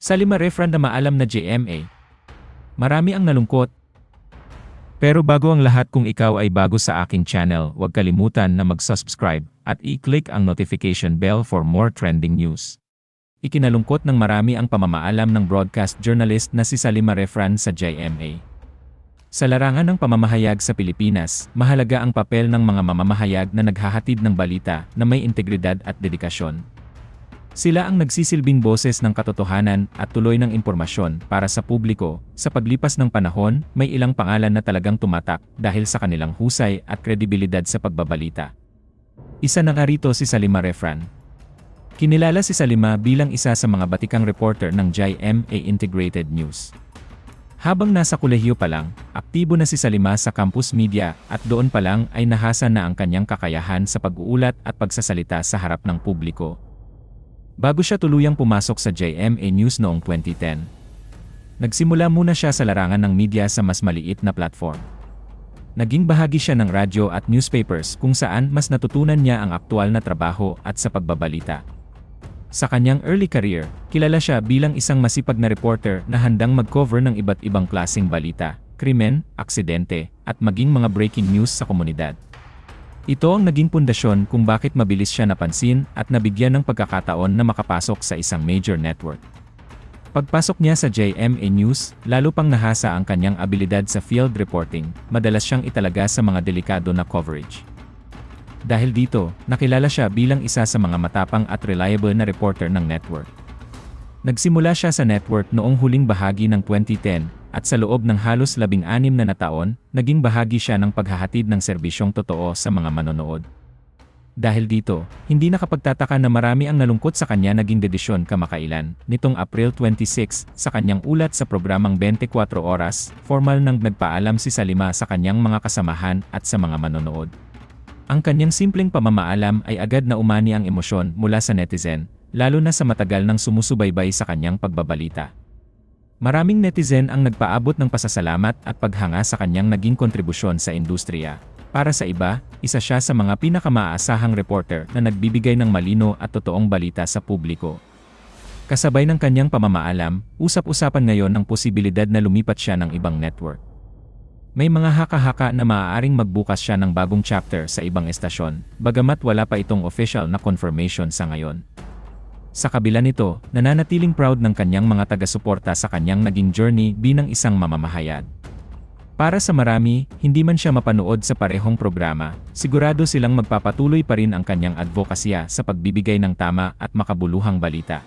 Salima Refran na maalam na JMA. Marami ang nalungkot. Pero bago ang lahat, kung ikaw ay bago sa aking channel, huwag kalimutan na mag-subscribe at i-click ang notification bell for more trending news. Ikinalungkot ng marami ang pamamaalam ng broadcast journalist na si Salima Refran sa JMA. Sa larangan ng pamamahayag sa Pilipinas, mahalaga ang papel ng mga mamamahayag na naghahatid ng balita na may integridad at dedikasyon. Sila ang nagsisilbing boses ng katotohanan at tuloy ng impormasyon para sa publiko. Sa paglipas ng panahon, may ilang pangalan na talagang tumatak dahil sa kanilang husay at kredibilidad sa pagbabalita. Isa na nga rito si Salima Refran. Kinilala si Salima bilang isa sa mga batikang reporter ng JMA Integrated News. Habang nasa kolehiyo pa lang, aktibo na si Salima sa campus media at doon pa lang ay nahasa na ang kanyang kakayahan sa pag-uulat at pagsasalita sa harap ng publiko. Bago siya tuluyang pumasok sa JMA News noong 2010. Nagsimula muna siya sa larangan ng media sa mas maliit na platform. Naging bahagi siya ng radyo at newspapers kung saan mas natutunan niya ang aktual na trabaho at sa pagbabalita. Sa kanyang early career, kilala siya bilang isang masipag na reporter na handang mag-cover ng iba't ibang klaseng balita, krimen, aksidente, at maging mga breaking news sa komunidad. Ito ang naging pundasyon kung bakit mabilis siya napansin at nabigyan ng pagkakataon na makapasok sa isang major network. Pagpasok niya sa JMA News, lalo pang nahasa ang kanyang abilidad sa field reporting, madalas siyang italaga sa mga delikado na coverage. Dahil dito, nakilala siya bilang isa sa mga matapang at reliable na reporter ng network. Nagsimula siya sa network noong huling bahagi ng 2010, at sa loob ng halos 16 na taon, naging bahagi siya ng paghahatid ng serbisyong totoo sa mga manonood. Dahil dito, hindi nakapagtataka na marami ang nalungkot sa kanya naging dedisyon kamakailan. Nitong April 26, sa kanyang ulat sa programang 24 Oras, formal nang nagpaalam si Salima sa kanyang mga kasamahan at sa mga manonood. Ang kanyang simpleng pamamaalam ay agad na umani ang emosyon mula sa netizen, lalo na sa matagal nang sumusubaybay sa kanyang pagbabalita. Maraming netizen ang nagpaabot ng pasasalamat at paghanga sa kanyang naging kontribusyon sa industriya. Para sa iba, isa siya sa mga pinakamaasahang reporter na nagbibigay ng malino at totoong balita sa publiko. Kasabay ng kanyang pamamaalam, usap-usapan ngayon ang posibilidad na lumipat siya ng ibang network. May mga haka-haka na maaaring magbukas siya ng bagong chapter sa ibang estasyon, bagamat wala pa itong official na confirmation sa ngayon. Sa kabila nito, nananatiling proud ng kanyang mga taga-suporta sa kanyang naging journey bilang isang mamamahayag. Para sa marami, hindi man siya mapanood sa parehong programa, sigurado silang magpapatuloy pa rin ang kanyang advokasya sa pagbibigay ng tama at makabuluhang balita.